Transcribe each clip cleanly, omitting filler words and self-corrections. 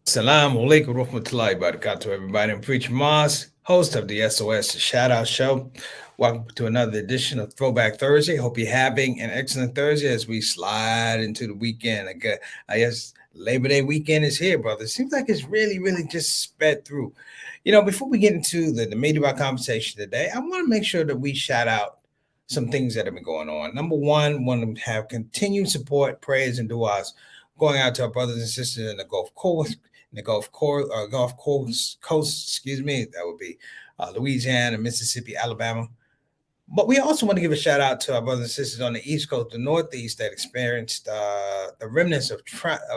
Assalamu alaikum warahmatullahi wabarakatuh, everybody. I'm Preacher Moss, host of the SOS Shout Out Show. Welcome to another edition of Throwback Thursday. Hope you're having an excellent Thursday as we slide into the weekend. I guess Labor Day weekend is here, brother. It seems like it's really just sped through. Before we get into the meat of our conversation today, I want to make sure that we shout out some things that have been going on. Number one, want to have continued support, prayers, and du'as going out to our brothers and sisters in the Gulf Coast, excuse me, that would be Louisiana, Mississippi, Alabama. But we also want to give a shout out to our brothers and sisters on the East Coast, the Northeast, that experienced the remnants of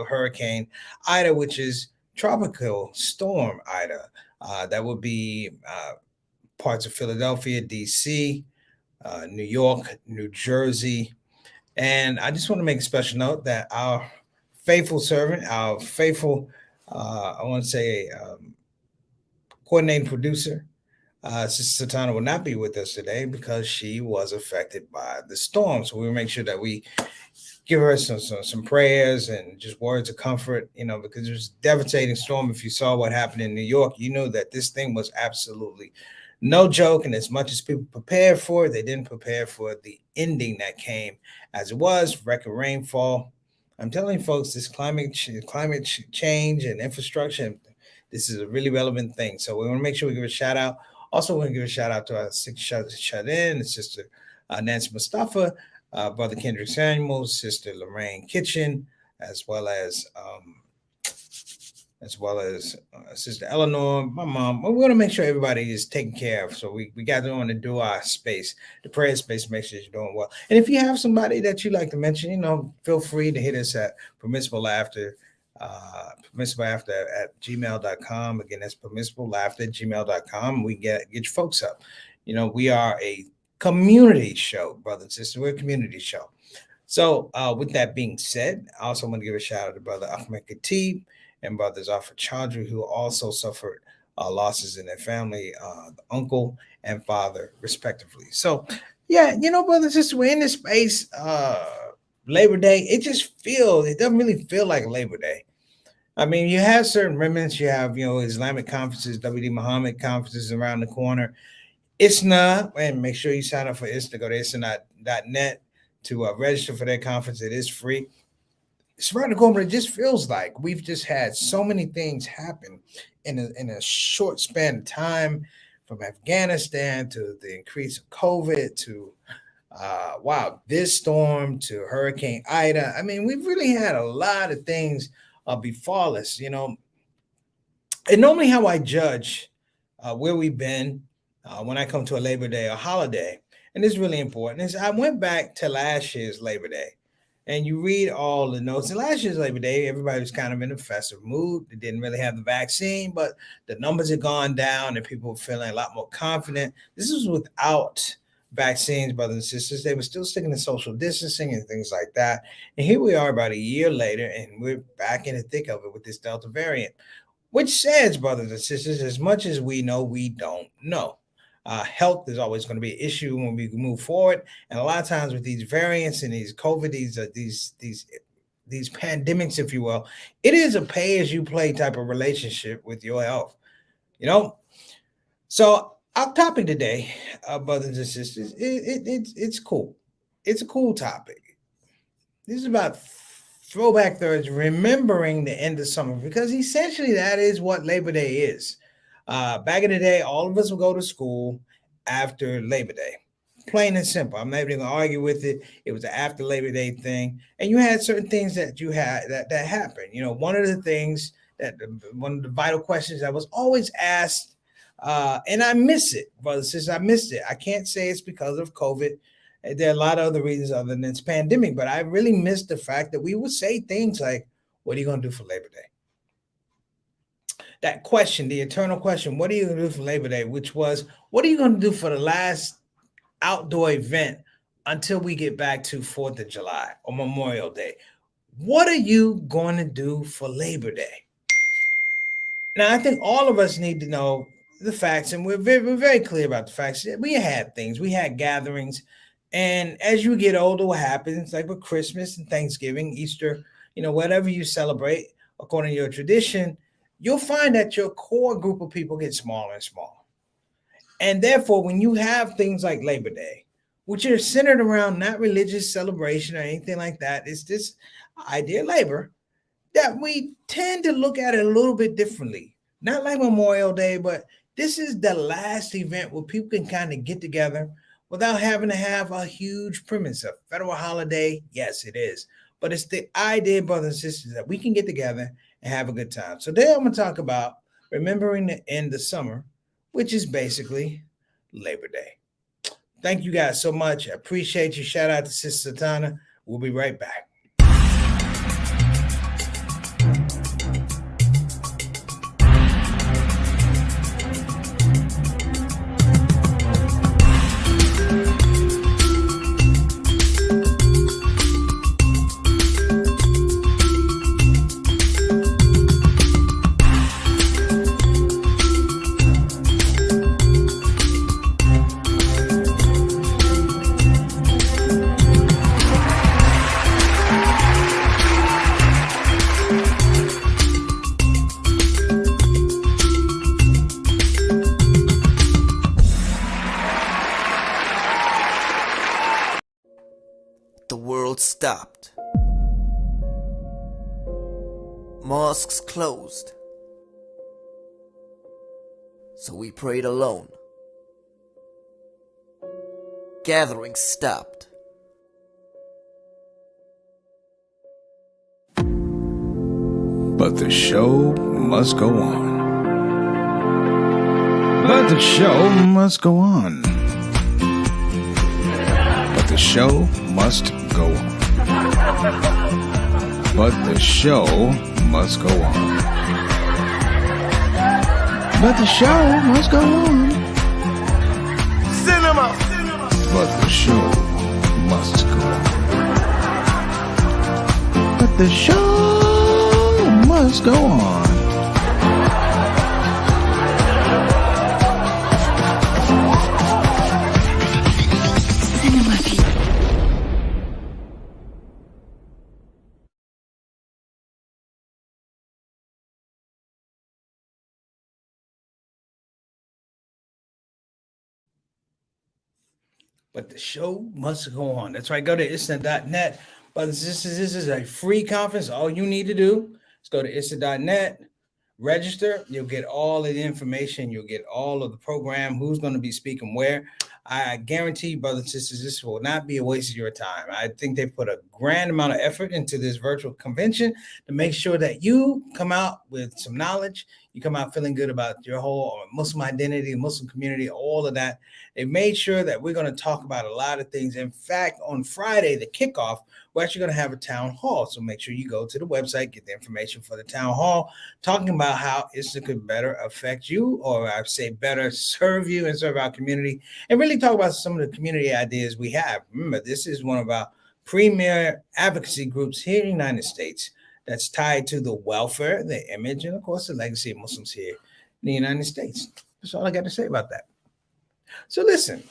Hurricane Ida, which is Tropical Storm Ida. That would be parts of Philadelphia, D.C., New York, New Jersey. And I just want to make a special note that our faithful servant, our faithful, I want to say, coordinating producer, Sister Satana will not be with us today because she was affected by the storm. So we'll make sure that we give her some prayers and just words of comfort, because it was a devastating storm. If you saw what happened in New York, you know that this thing was absolutely no joke. And as much as people prepared for it, they didn't prepare for the ending that came as it was record rainfall. I'm telling you, folks, this climate change and infrastructure, this is a really relevant thing. So we want to make sure we give a shout out. Also, we want to give a shout out to our six shut in, Sister Nancy Mustafa, Brother Kendrick Samuels, Sister Lorraine Kitchen, as well as Sister Eleanor, my mom. We want to make sure everybody is taken care of. So we got on to do our space, the prayer space, make sure you're doing well. And if you have somebody that you'd like to mention, feel free to hit us at permissible laughter. Permissible laughter at gmail.com. Again, that's permissible laughter at gmail.com. We get your folks up. We are a community show, brother and sister. We're a community show. So with that being said, I also want to give a shout out to Brother Ahmed Khatib and brothers Alfred Chaudhry, who also suffered losses in their family, the uncle and father, respectively. So, yeah, brothers and sisters, we're in this space. Labor Day, it doesn't really feel like Labor Day. I mean, you have certain remnants. You have, Islamic conferences, WD Muhammad conferences around the corner. ISNA, and make sure you sign up for ISNA. Go to ISNA.net to register for that conference. It is free. It's around the corner. It just feels like we've just had so many things happen in a short span of time, from Afghanistan to the increase of COVID to this storm to Hurricane Ida. I mean, we've really had a lot of things befall us, And normally, how I judge where we've been when I come to a Labor Day or holiday, and it's really important, is I went back to last year's Labor Day. And you read all the notes. And last year's Labor Day, everybody was kind of in a festive mood. They didn't really have the vaccine, but the numbers had gone down and people were feeling a lot more confident. This was without vaccines, brothers and sisters. They were still sticking to social distancing and things like that. And here we are about a year later, and we're back in the thick of it with this Delta variant, which says, brothers and sisters, as much as we know, we don't know. Health is always going to be an issue when we move forward, and a lot of times with these variants and these COVID, these pandemics, if you will, it is a pay-as-you-play type of relationship with your health. So our topic today, brothers and sisters, it's cool. It's a cool topic. This is about Throwback Thursday, remembering the end of summer, because essentially that is what Labor Day is. Back in the day, all of us would go to school after Labor Day. Plain and simple. I'm not even going to argue with it. It was an after Labor Day thing. And you had certain things that you had that happened. One of the things one of the vital questions that was always asked, and I miss it, brothers and sisters, I missed it. I can't say it's because of COVID. There are a lot of other reasons other than this pandemic, but I really missed the fact that we would say things like, what are you going to do for Labor Day? That question, the eternal question, what are you going to do for Labor Day? Which was, what are you going to do for the last outdoor event until we get back to 4th of July or Memorial Day? What are you going to do for Labor Day? Now, I think all of us need to know the facts, and we're very clear about the facts. We had things, we had gatherings, and as you get older, what happens, like with Christmas and Thanksgiving, Easter, whatever you celebrate, according to your tradition, you'll find that your core group of people get smaller and smaller. And therefore, when you have things like Labor Day, which are centered around not religious celebration or anything like that, it's this idea of labor that we tend to look at it a little bit differently. Not like Memorial Day, but this is the last event where people can kind of get together without having to have a huge premise. A federal holiday, yes, it is. But it's the idea, brothers and sisters, that we can get together and have a good time. So today I'm going to talk about remembering the end of summer, which is basically Labor Day. Thank you guys so much. I appreciate you. Shout out to Sister Satana. We'll be right back. The world stopped. Mosques closed. So we prayed alone. Gatherings stopped. But the show must go on. But the show must go on. But the show must go on. But the show must go on. But the show must go on. Cinema! But the show must go on. But the show must go on. But the show must go on. That's right. Go to issa.net. But this is a free conference. All you need to do is go to issa.net, register. You'll get all of the information. You'll get all of the program, who's going to be speaking where. I guarantee you, brothers and sisters, this will not be a waste of your time. I think they put a grand amount of effort into this virtual convention to make sure that you come out with some knowledge. You come out feeling good about your whole Muslim identity, Muslim community, all of that. They made sure that we're going to talk about a lot of things. In fact, on Friday, the kickoff, we're actually going to have a town hall. So make sure you go to the website, get the information for the town hall, talking about how Islam could better affect you, or I say better serve you and serve our community, and really talk about some of the community ideas we have. Remember, this is one of our premier advocacy groups here in the United States that's tied to the welfare, the image, and of course the legacy of Muslims here in the United States. That's all I got to say about that. So listen,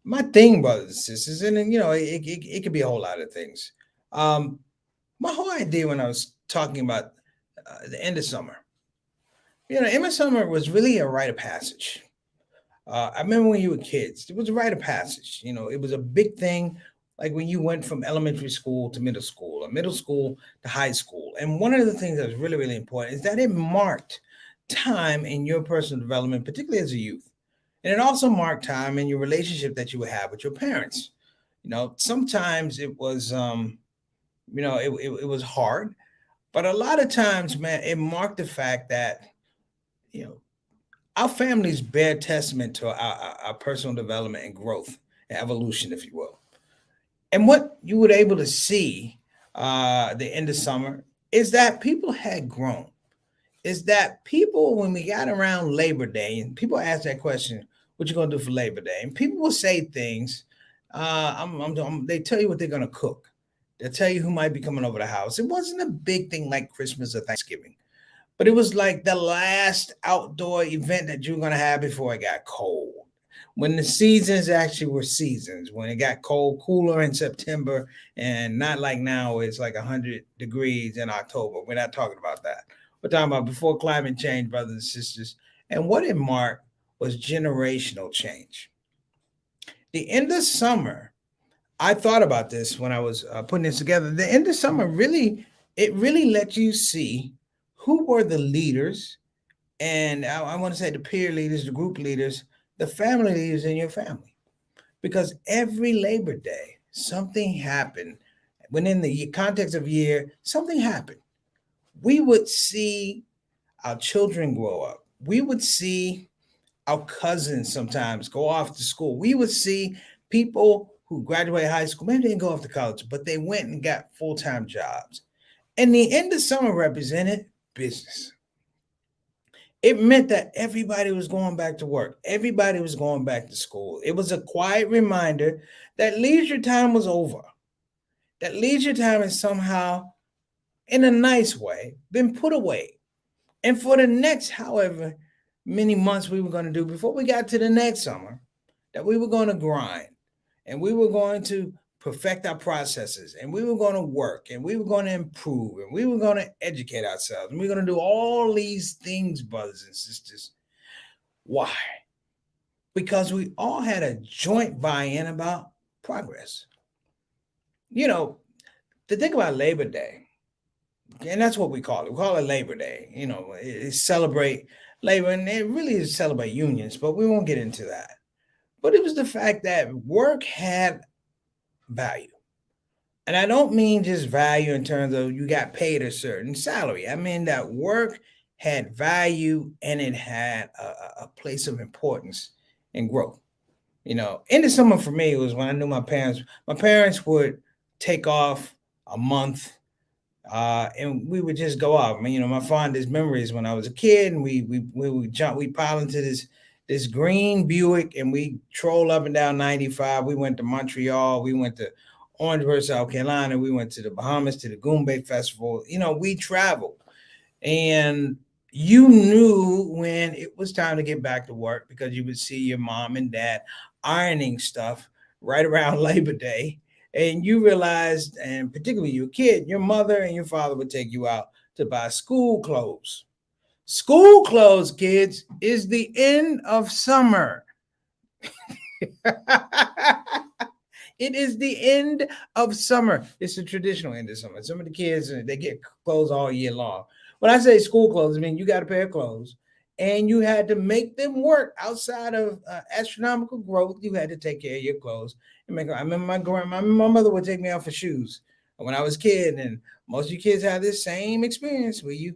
my thing, brothers and sisters, and it could be a whole lot of things. My whole idea when I was talking about the end of summer, end of summer was really a rite of passage. I remember when you were kids, it was a rite of passage. It was a big thing, like when you went from elementary school to middle school, or middle school to high school. And one of the things that was really, really important is that it marked time in your personal development, particularly as a youth. And it also marked time in your relationship that you would have with your parents. Sometimes it was, it was hard, but a lot of times, man, it marked the fact that, our families bear testament to our personal development and growth and evolution, if you will. And what you were able to see the end of summer is that people had grown. Is that people, when we got around Labor Day, and people ask that question, what you gonna do for Labor Day? And people will say things. They tell you what they're gonna cook. They'll tell you who might be coming over the house. It wasn't a big thing like Christmas or Thanksgiving, but it was like the last outdoor event that you were gonna have before it got cold. when the seasons actually were seasons, when it got cold, cooler in September, and not like now, it's like 100 degrees in October. We're not talking about that. We're talking about before climate change, brothers and sisters. And what it marked was generational change. The end of summer, I thought about this when I was putting this together. The end of summer really, it really let you see who were the leaders, and I want to say the peer leaders, the group leaders, the family leaders in your family. Because every Labor Day, something happened. Within the context of year, something happened. We would see our children grow up. We would see our cousins sometimes go off to school. We would see people who graduated high school, maybe they didn't go off to college, but they went and got full-time jobs. And the end of summer represented business. It meant that everybody was going back to work. Everybody was going back to school. It was a quiet reminder that leisure time was over. That leisure time is somehow, in a nice way, been put away. And for the next, however many months we were going to do before we got to the next summer, that we were going to grind and we were going to perfect our processes and we were going to work and we were going to improve and we were going to educate ourselves and we we're going to do all these things, brothers and sisters. Why? Because we all had a joint buy-in about progress. You know, to think about Labor Day, and that's what we call it. We call it Labor Day. You know, it celebrate labor, and it really is celebrate unions, but we won't get into that. But it was the fact that work had value. And I don't mean just value in terms of you got paid a certain salary. I mean that work had value and it had a place of importance and growth. You know, in the summer for me was when I knew my parents. My parents would take off a month, and we would just go out. I mean, you know, my fondest memories when I was a kid, and we would jump, we pile into this green Buick, and we troll up and down 95. We went to Montreal, we went to Orangeburg, South Carolina, we went to the Bahamas to the Goombay Festival. You know, we traveled, and you knew when it was time to get back to work because you would see your mom and dad ironing stuff right around Labor Day. And you realized, and particularly you were a kid, your mother and your father would take you out to buy school clothes. School clothes, kids, is the end of summer. It is the end of summer. It's the traditional end of summer. Some of the kids, they get clothes all year long. When I say school clothes, I mean you got a pair of clothes and you had to make them work outside of astronomical growth. You had to take care of your clothes and make. I remember my mother would take me out for shoes when I was a kid, and most of you kids have this same experience where you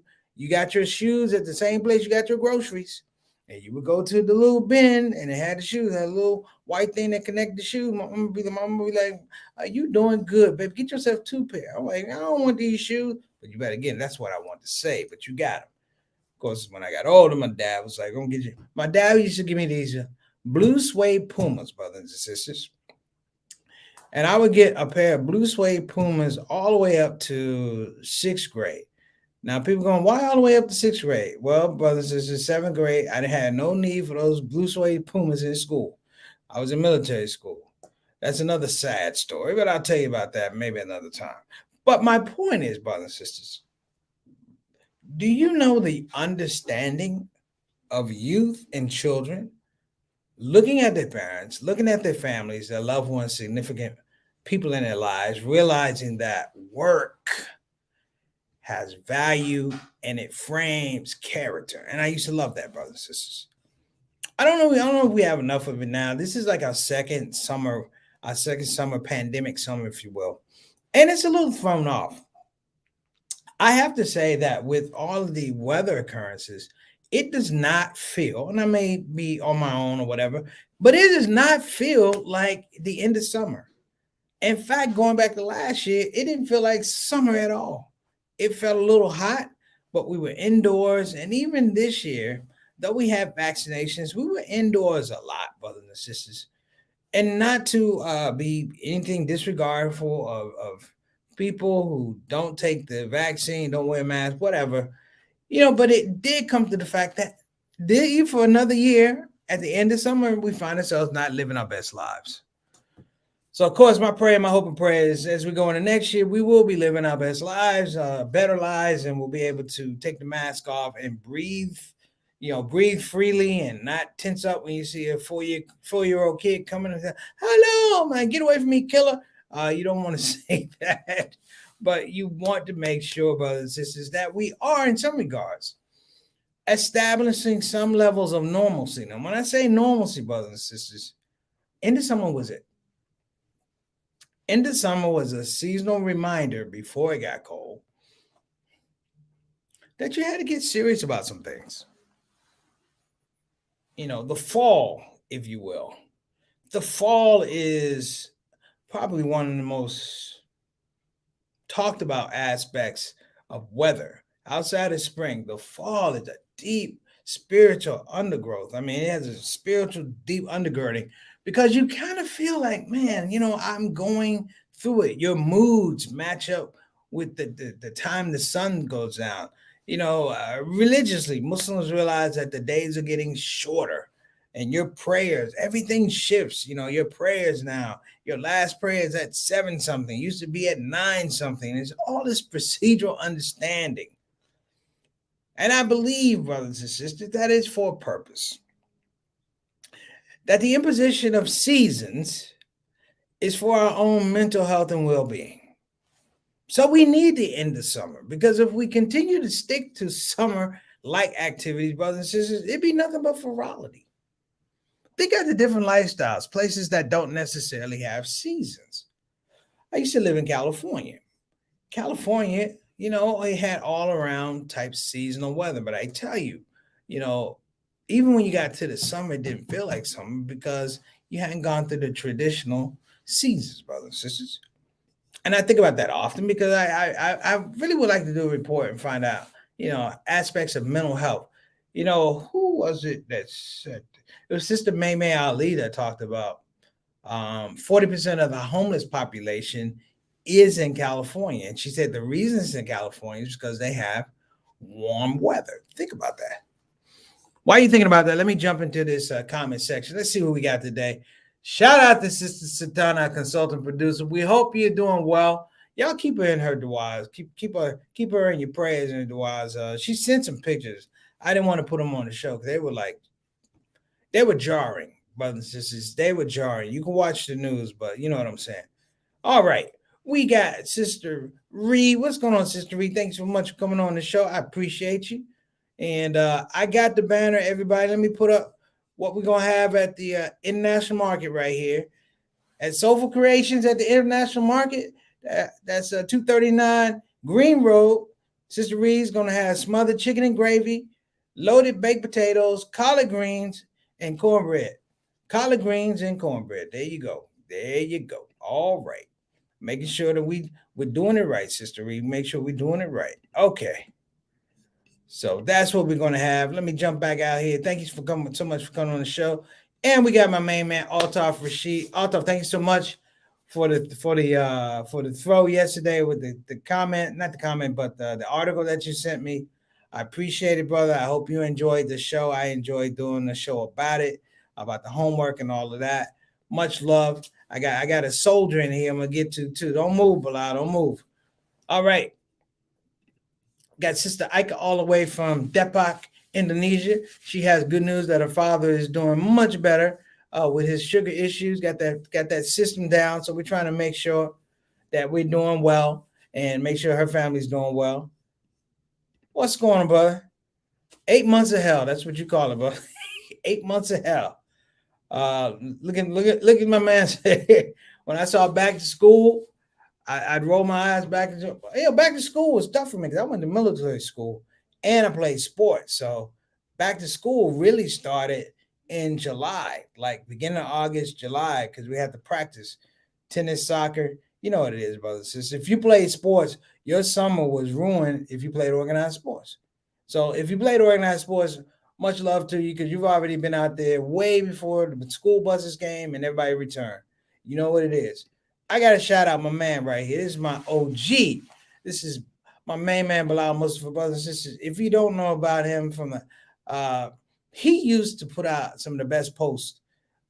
got your shoes at the same place you got your groceries. And you would go to the little bin and it had the shoes, had a little white thing that connected the shoes. My mom would be like, "Are you doing good, baby? Get yourself two pair." I'm like, "I don't want these shoes." But you better get them. That's what I want to say, but you got them. Of course, when I got older, my dad was like, "I'm gonna get you." My dad used to give me these blue suede Pumas, brothers and sisters. And I would get a pair of blue suede Pumas all the way up to sixth grade. Now, people going, why all the way up to sixth grade? Well, brothers and sisters, seventh grade, I had no need for those blue suede Pumas in school. I was in military school. That's another sad story, but I'll tell you about that maybe another time. But my point is, brothers and sisters, do you know the understanding of youth and children looking at their parents, looking at their families, their loved ones, significant people in their lives, realizing that work has value and it frames character. And I used to love that, brothers and sisters. I don't know if we have enough of it now. This is like our second summer pandemic summer, if you will. And it's a little thrown off. I have to say that with all of the weather occurrences, it does not feel, and I may be on my own or whatever, but it does not feel like the end of summer. In fact, going back to last year, it didn't feel like summer at all. It felt a little hot, but we were indoors. And even this year, though we have vaccinations, we were indoors a lot, brothers and sisters. And not to be anything disregardful of people who don't take the vaccine, don't wear masks, whatever, you know, but it did come to the fact that for another year, at the end of summer, we find ourselves not living our best lives. So, of course, my prayer, my hope and prayer is as we go into next year, we will be living our best lives, better lives, and we'll be able to take the mask off and breathe, breathe freely and not tense up when you see a 4-year-old kid coming and say, "Hello, man, get away from me, killer." You don't want to say that, but you want to make sure, brothers and sisters, that we are, in some regards, establishing some levels of normalcy. Now, when I say normalcy, brothers and sisters, end of summer was it. End of summer was a seasonal reminder before it got cold that you had to get serious about some things. The fall, if you will. The fall is probably one of the most talked about aspects of weather. Outside of spring, the fall is a deep spiritual undergrowth. I mean, it has a spiritual deep undergirding because you kind of feel like, man, I'm going through it. Your moods match up with the time the sun goes down. Religiously, Muslims realize that the days are getting shorter and your prayers, everything shifts. Your prayers now, your last prayer is at 7 something, used to be at 9 something. It's all this procedural understanding. And I believe, brothers and sisters, that is for a purpose. That the imposition of seasons is for our own mental health and well-being. So we need the end of summer, because if we continue to stick to summer-like activities, brothers and sisters, it'd be nothing but frivolity. Think of the different lifestyles, places that don't necessarily have seasons. I used to live in California. California, it had all around type seasonal weather. But I tell you, even when you got to the summer, it didn't feel like summer because you hadn't gone through the traditional seasons, brothers and sisters. And I think about that often because I really would like to do a report and find out, aspects of mental health. Who was it that said it was Sister May Ali that talked about 40% of the homeless population is in California. And she said the reason it's in California is because they have warm weather. Think about that. While you're thinking about that, let me jump into this comment section. Let's see what we got today. Shout out to Sister Satana, our consultant producer. We hope you're doing well. Y'all keep her in her du'as. Keep her in your prayers and du'as. She sent some pictures. I didn't want to put them on the show because they were jarring, brothers and sisters. They were jarring. You can watch the news, but you know what I'm saying. All right. We got Sister Reed. What's going on, Sister Reed? Thanks so much for coming on the show. I appreciate you. And I got the banner, everybody. Let me put up what we're going to have at the international market right here. At Soulful Creations at the international market, that's 239 Green Road. Sister Reed's going to have smothered chicken and gravy, loaded baked potatoes, collard greens, and cornbread. Collard greens and cornbread. There you go. There you go. All right. Making sure that we're doing it right, Sister Reed. Make sure we're doing it right. Okay. So that's what we're going to have. Let me jump back out here. Thank you so much for coming on the show. And we got my main man, Altaf Rashid. Altaf, thank you so much for the throw yesterday with the comment, not the comment, but the article that you sent me. I appreciate it, brother. I hope you enjoyed the show. I enjoyed doing the show about it, about the homework and all of that. Much love. I got a soldier in here I'm gonna get to too. Don't move, Bilal. Don't move. All right. Got Sister Ika all the way from Depok, Indonesia. She has good news that her father is doing much better with his sugar issues. Got that system down. So we're trying to make sure that we're doing well and make sure her family's doing well. What's going on, brother? 8 months of hell. That's what you call it, brother. 8 months of hell. Look at my man say, when I saw back to school, I'd roll my eyes back. Back to school was tough for me because I went to military school and I played sports. So back to school really started in July, like beginning of August, July, because we had to practice tennis, soccer. You know what it is, brothers and sisters. If you played sports, your summer was ruined if you played organized sports. So if you played organized sports, much love to you because you've already been out there way before the school buses came and everybody returned. You know what it is. I got to shout out my man right here. This is my OG. This is my main man, Bilal Mustafa, brothers and sisters. If you don't know about him he used to put out some of the best posts.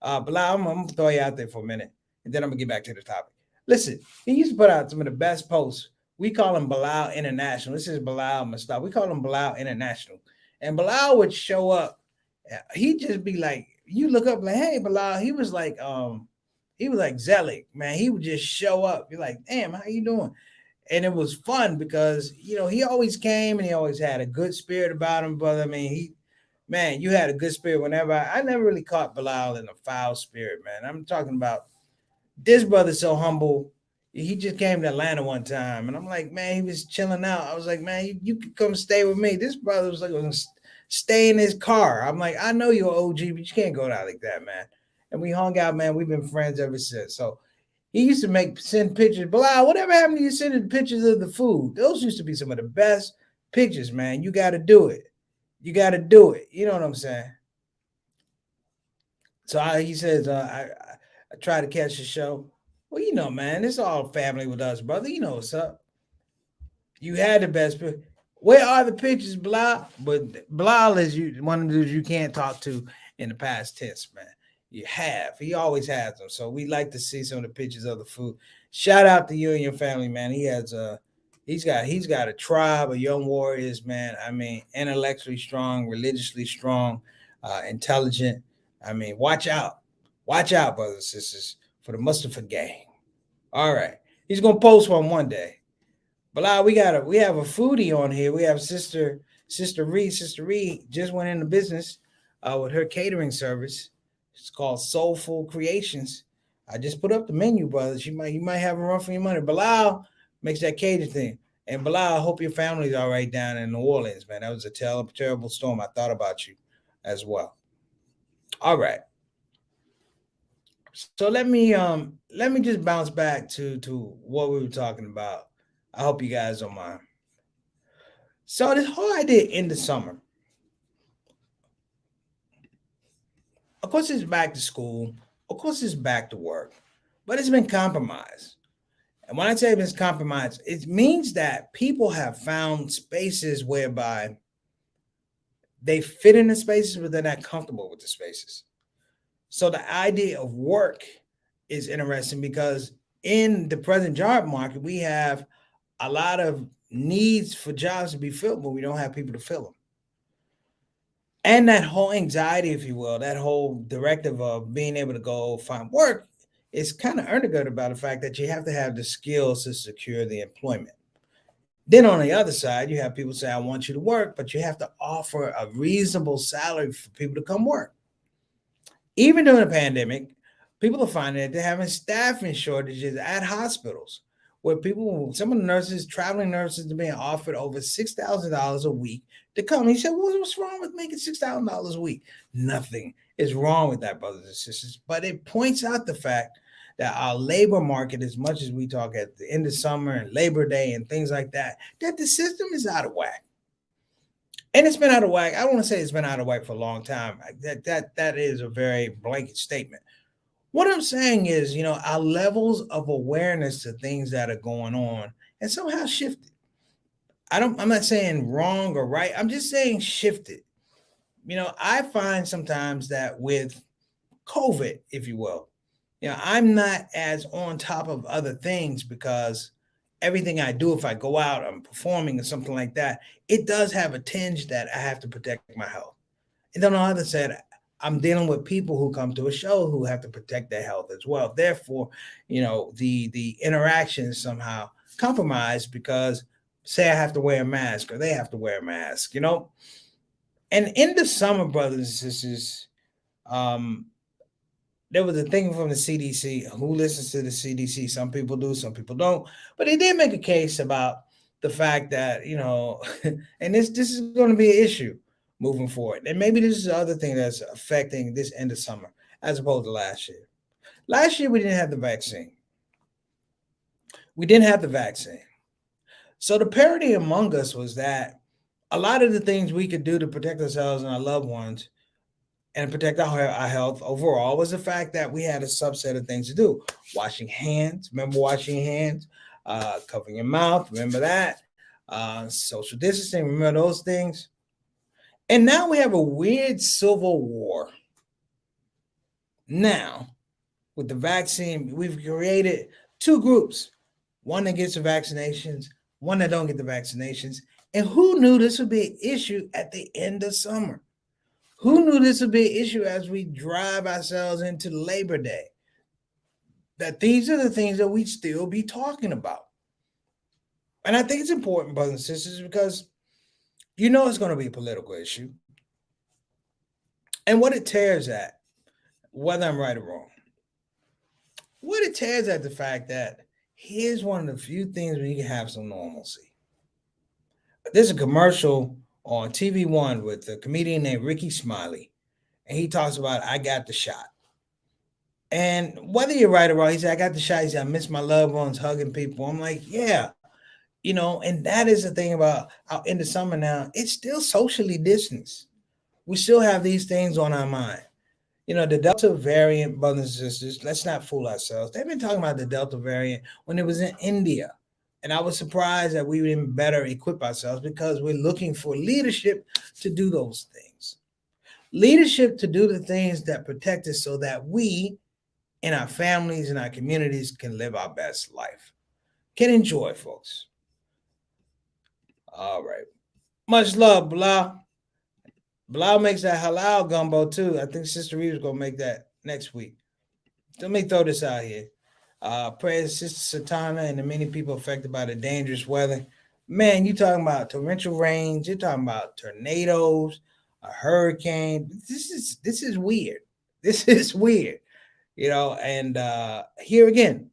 Bilal, I'm gonna throw you out there for a minute, and then I'm gonna get back to the topic. Listen, he used to put out some of the best posts. We call him Bilal International. This is Bilal Mustafa. We call him Bilal International. And Bilal would show up. He'd just be like, you look up like, hey, Bilal. He was like Zelig, man. He would just show up. You're like, damn, how you doing? And it was fun because he always came and he always had a good spirit about him. But I mean, man, you had a good spirit whenever I never really caught Bilal in a foul spirit, man. I'm talking about this brother's so humble. He just came to Atlanta one time, and I'm like, man, he was chilling out. I was like, man, you could come stay with me. This brother was like, gonna stay in his car. I'm like, I know you're OG, but you can't go out like that, man. And we hung out, man. We've been friends ever since. So he used to send pictures. Bilal, whatever happened to you sending pictures of the food? Those used to be some of the best pictures, man. You got to do it. You got to do it. You know what I'm saying? So he says, I try to catch the show. Well, man, it's all family with us, brother. You know what's up. You had the best. Where are the pictures, Bilal? But Bilal is one of the dudes you can't talk to in the past tense, man. You have. He always has them. So we like to see some of the pictures of the food. Shout out to you and your family, man. He's got a tribe of young warriors, man. I mean, intellectually strong, religiously strong, intelligent. I mean, watch out, brothers and sisters, for the Mustafa gang. All right, he's gonna post one day. But we have a foodie on here. We have Sister Reed. Sister Reed just went into business with her catering service. It's called Soulful Creations. I just put up the menu, brothers. You might have a run for your money. Bilal makes that Cajun thing. And Bilal, I hope your family's all right down in New Orleans, man. That was a terrible storm. I thought about you as well. All right. So let me just bounce back to what we were talking about. I hope you guys don't mind. So this whole idea in the summer, of course, it's back to school. Of course, it's back to work, but it's been compromised. And when I say it's compromised, it means that people have found spaces whereby they fit in the spaces, but they're not comfortable with the spaces. So the idea of work is interesting because in the present job market, we have a lot of needs for jobs to be filled, but we don't have people to fill them. And that whole anxiety, if you will, that whole directive of being able to go find work is kind of undergirded by the fact that you have to have the skills to secure the employment. Then on the other side, you have people say, I want you to work, but you have to offer a reasonable salary for people to come work. Even during the pandemic, people are finding that they're having staffing shortages at hospitals where some of the nurses, traveling nurses, are being offered over $6,000 a week to come. He said, what's wrong with making $6,000 a week? Nothing is wrong with that, brothers and sisters. But it points out the fact that our labor market, as much as we talk at the end of summer and Labor Day and things like that the system is out of whack. And it's been out of whack. I don't want to say it's been out of whack for a long time. That is a very blanket statement. What I'm saying is, our levels of awareness to things that are going on and somehow shifted. I'm not saying wrong or right. I'm just saying shifted. I find sometimes that with COVID, if you will, I'm not as on top of other things because everything I do, if I go out, I'm performing or something like that, it does have a tinge that I have to protect my health. And then on the other side, I'm dealing with people who come to a show who have to protect their health as well. Therefore, the interaction is somehow compromised because say I have to wear a mask or they have to wear a mask, And in the summer, brothers and sisters, there was a thing from the CDC. Who listens to the CDC? Some people do, some people don't. But they did make a case about the fact that, and this is going to be an issue moving forward. And maybe this is the other thing that's affecting this end of summer as opposed to last year. Last year, we didn't have the vaccine. So the parity among us was that a lot of the things we could do to protect ourselves and our loved ones and protect our health overall was the fact that we had a subset of things to do. Washing hands. Remember washing hands? Covering your mouth. Remember that? Social distancing. Remember those things? And now we have a weird civil war. Now, with the vaccine, we've created two groups, one that gets the vaccinations, one that don't get the vaccinations. And who knew this would be an issue at the end of summer? Who knew this would be an issue as we drive ourselves into Labor Day? That these are the things that we still be talking about. And I think it's important, brothers and sisters, because it's going to be a political issue. And what it tears at, whether I'm right or wrong, what it tears at the fact that here's one of the few things where you can have some normalcy. There's a commercial on TV1 with a comedian named Ricky Smiley, and he talks about I got the shot. And whether you're right or wrong, he said, I got the shot. He said, I miss my loved ones, hugging people. I'm like, yeah, and that is the thing about out in the summer now, it's still socially distanced. We still have these things on our mind. The Delta variant, brothers and sisters, let's not fool ourselves. They've been talking about the Delta variant when it was in India. And I was surprised that we didn't better equip ourselves because we're looking for leadership to do those things. Leadership to do the things that protect us so that we and our families and our communities can live our best life. Can enjoy, folks. All right. Much love, Blah. Blah makes that halal gumbo too. I think Sister Reeve's gonna make that next week. Let me throw this out here. Prayers to Sister Satana and the many people affected by the dangerous weather. Man, you talking about torrential rains, you're talking about tornadoes, a hurricane. This is weird. This is weird. And here again,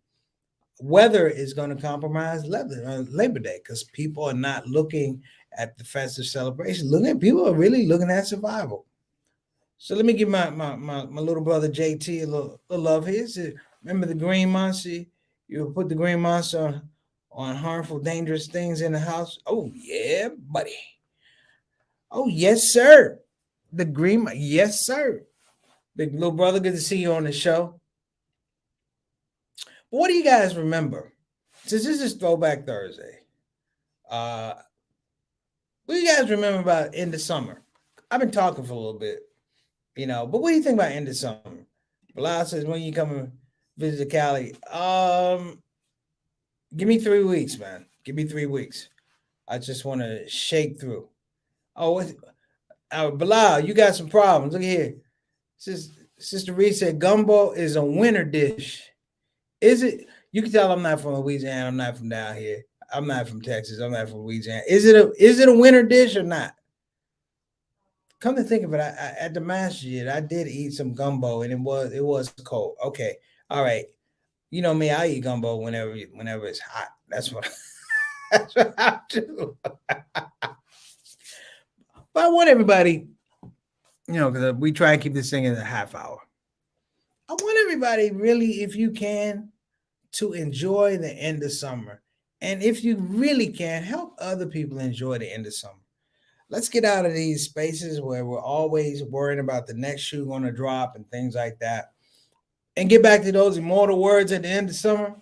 weather is going to compromise Labor Day because people are not looking at the festive celebration. People are really looking at survival. So let me give my little brother JT a little love here. Remember the green monster? You put the green monster on harmful, dangerous things in the house. Oh yeah, buddy. Oh yes, sir. The green, yes, sir. Big little brother, good to see you on the show. But what do you guys remember? Since this is Throwback Thursday, what do you guys remember about end of summer? I've been talking for a little bit, but what do you think about end of summer? Bilal says, when you come and visit Cali, give me 3 weeks, man. Give me 3 weeks. I just want to shake through. Oh, Bilal, you got some problems. Look here. Sister Reed said gumbo is a winter dish. Is it? You can tell I'm not from Louisiana. I'm not from down here. I'm not from Texas. I'm not from Louisiana. Is it a winter dish or not? Come to think of it, at the masjid, I did eat some gumbo, and it was cold. Okay, all right. You know me, I eat gumbo whenever it's hot. That's what that's what I do. But I want everybody, because we try and keep this thing in a half hour. I want everybody really, if you can, to enjoy the end of summer. And if you really can, help other people enjoy the end of summer. Let's get out of these spaces where we're always worrying about the next shoe going to drop and things like that. And get back to those immortal words at the end of summer.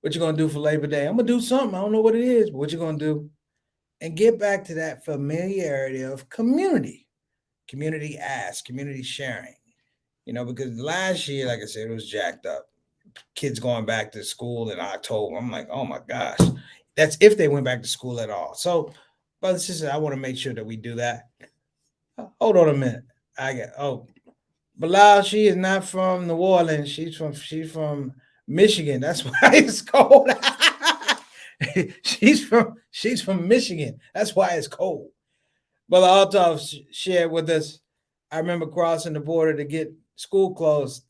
What you going to do for Labor Day? I'm going to do something. I don't know what it is, but what you going to do? And get back to that familiarity of community. Community ask, community sharing. Because last year, like I said, it was jacked up. Kids going back to school in October. I'm like, oh my gosh. That's if they went back to school at all. So, brothers and sisters, I want to make sure that we do that. Hold on a minute. Bilal, she is not from New Orleans. She's from Michigan. That's why it's cold. she's from Michigan. That's why it's cold. Brother Althoff shared with us. I remember crossing the border to get school closed.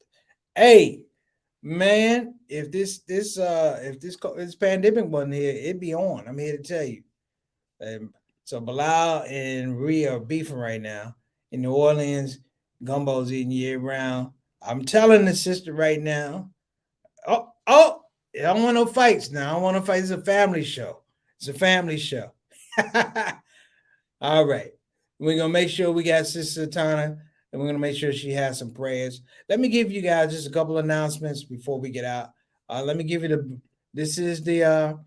Hey, man, if this pandemic wasn't here, it'd be on. I'm here to tell you. So Bilal and Rhea are beefing right now in New Orleans. Gumbo's eating year round. I'm telling the sister right now. Oh, I don't want no fights now. I don't want no fights. It's a family show. It's a family show. All right. We're going to make sure we got Sister Tana, and we're going to make sure she has some prayers. Let me give you guys just a couple announcements before we get out. Let me give you this is the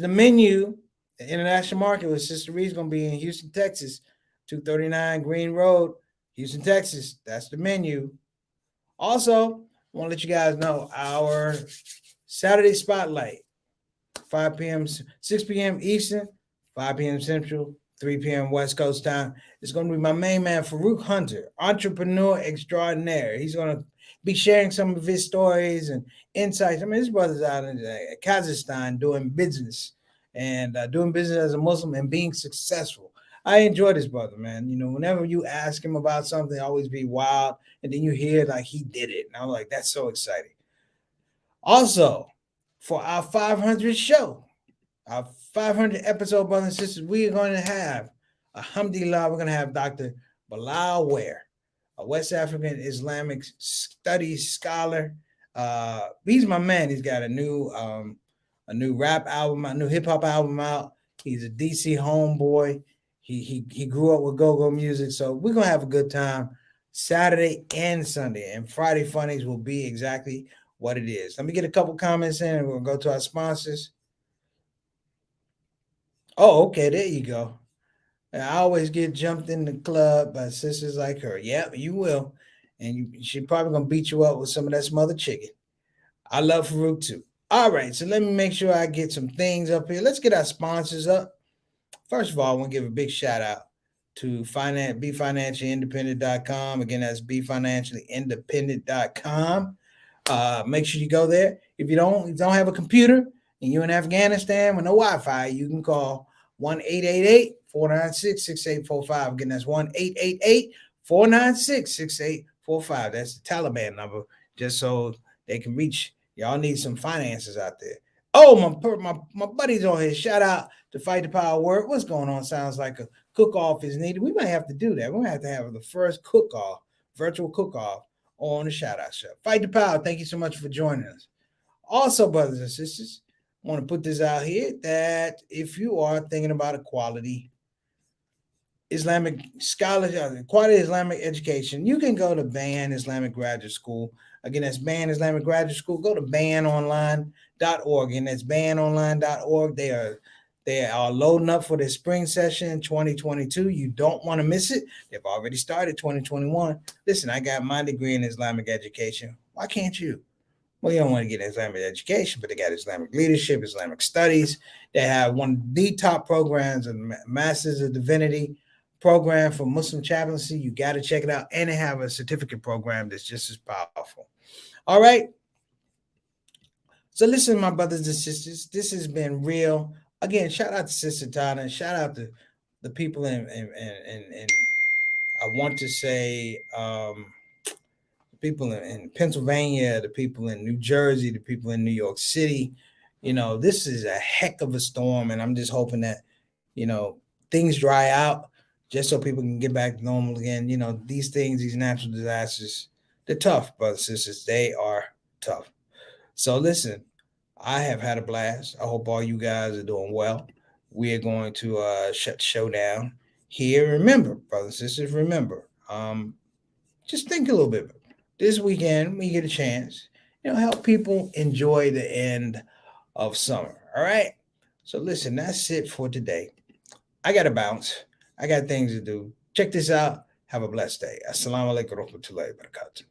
menu. The international market with Sister Reed's going to be in Houston, Texas, 239 Green Road, Houston, Texas. That's the menu. Also, I want to let you guys know our Saturday Spotlight, 5 p.m., 6 p.m. Eastern, 5 p.m. Central, 3 p.m. West Coast time. It's going to be my main man, Farouk Hunter, entrepreneur extraordinaire. He's going to be sharing some of his stories and insights. I mean, his brother's out in Kazakhstan doing business and doing business as a Muslim and being successful. I enjoy this brother, man. You know, whenever you ask him about something, always be wild. And then you hear like he did it. And I'm like, that's so exciting. Also, for our 500 show, our 500 episode, brothers and sisters, we are going to have, alhamdulillah, we're going to have Dr. Bilal Ware, a West African Islamic studies scholar. He's my man. He's got a new rap album, a new hip hop album out. He's a DC homeboy. He grew up with go-go music. So we're going to have a good time Saturday and Sunday. And Friday Funnies will be exactly what it is. Let me get a couple comments in and we'll go to our sponsors. Oh, okay, there you go. I always get jumped in the club by sisters like her. Yep, you will. And she probably going to beat you up with some of that smothered chicken. I love Farouk too. All right, so let me make sure I get some things up here. Let's get our sponsors up. First of all, I want to give a big shout out to BeFinanciallyIndependent.com. Again, that's BeFinanciallyIndependent.com. Make sure you go there. If you don't have a computer and you're in Afghanistan with no Wi-Fi, you can call 1-888-496-6845. Again, that's 1-888-496-6845. That's the Taliban number, just so they can reach. Y'all need some finances out there. Oh, my buddies on here. Shout out to Fight the Power Word. What's going on? Sounds like a cook-off is needed. We might have to do that. We're going to have the first cook-off, virtual cook-off on the Shout Out Show. Fight the Power. Thank you so much for joining us. Also, brothers and sisters, I want to put this out here that if you are thinking about equality, Islamic scholarship, quality Islamic education, you can go to BAN Islamic Graduate School. Again, that's BAN Islamic Graduate School. Go to banonline.org, and that's banonline.org. They are loading up for the spring session 2022. You don't want to miss it. They've already started 2021. Listen, I got my degree in Islamic education. Why can't you? Well, you don't want to get Islamic education, but they got Islamic leadership, Islamic studies. They have one of the top programs, a Masters of Divinity program for Muslim chaplaincy. You got to check it out. And they have a certificate program that's just as powerful. All right. So listen, my brothers and sisters, this has been real. Again, shout out to Sister Tana. Shout out to the people in I want to say people in Pennsylvania, the people in New Jersey, the people in New York City. You know, this is a heck of a storm, and I'm just hoping that, you know, things dry out just so people can get back to normal again. You know, these things, these natural disasters, they're tough, brothers and sisters. They are tough. So listen, I have had a blast. I hope all you guys are doing well. We are going to shut the show down here. Remember, brothers and sisters, remember, just think a little bit. This weekend, we get a chance, you know, help people enjoy the end of summer. All right. So listen, that's it for today. I got to bounce. I got things to do. Check this out. Have a blessed day. Assalamu alaikum wa rahmatullahi wa barakatuh.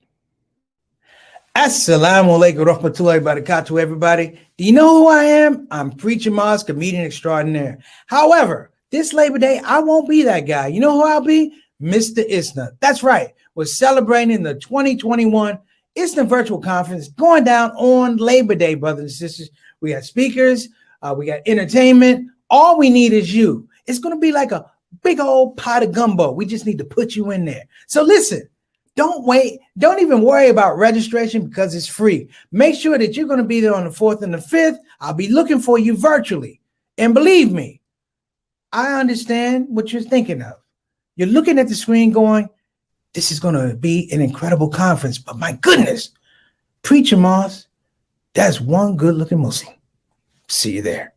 Assalamu alaikum wa rahmatullahi wa barakatuh, everybody. Do you know who I am? I'm Preacher Mars, comedian extraordinaire. However, this Labor Day, I won't be that guy. You know who I'll be? Mr. Isna. That's right. We're celebrating the 2021 Isna Virtual Conference going down on Labor Day, brothers and sisters. We got speakers. We got entertainment. All we need is you. It's going to be like a big old pot of gumbo. We just need to put you in there. So listen, don't wait. Don't even worry about registration because it's free. Make sure that you're going to be there on the 4th and the 5th. I'll be looking for you virtually. And believe me, I understand what you're thinking of. You're looking at the screen going, this is going to be an incredible conference. But my goodness, Preacher Moss, that's one good looking Muslim. See you there.